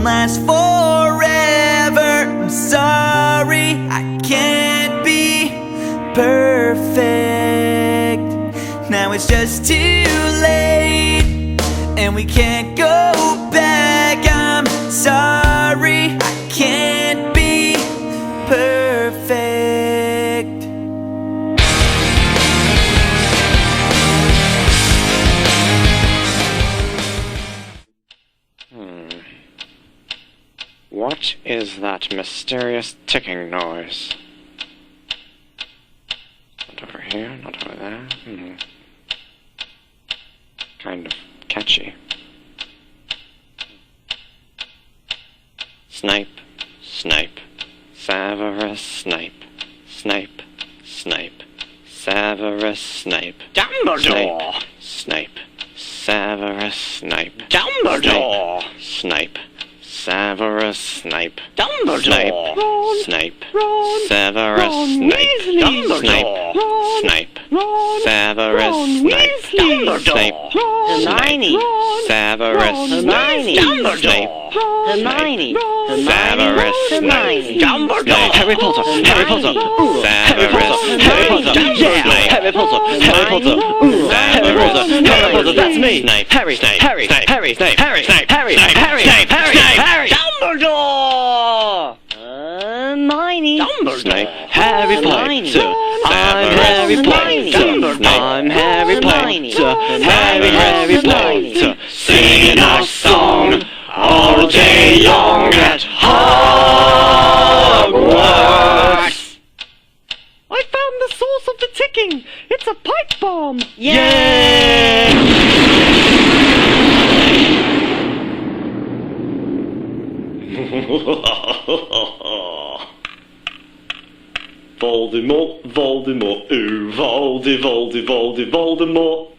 last forever. I'm sorry, I can't be perfect. Now it's just too late, and we can't go back. I'm sorry, I can't be perfect. What is that mysterious ticking noise? Not over here, not over there. Kind of catchy. Snape, Snape, Severus Snape, Snape, Snape, Severus Snape, Dumbledore! Snape, Severus Snape, Dumbledore! Snape, Severus Snape, Dumbledore! Snape, Ron! Severus Ron Snape, Weasley! Dumbledore! Ron! Snape, Ron! Severus Ron Snape, Weasley! Snape, Hermione! Severus Hermione! Snape, Hermione! Severus Hermione! Dumbledore! Harry Potter! Harry Potter! Harry Potter! Harry Potter! Yeah! Harry Potter! Harry Potter! Harry Potter! Harry Potter! That's me! Snape! Harry! Snape! Harry! Snape! Harry! Snape! Harry! Snape! Harry! Snape! Harry! Snape! Harry! Snape! Harry! Snape! Dumbledore! Hermione! Snape! Harry Hermione! Potter! I'm Harry Potter! I'm Harry Potter! Harry Potter! Singing our song all day long at Hogwarts! I found the source of the ticking! It's a pipe bomb! Yay! Voldemort, Voldemort, ooh, Voldemort.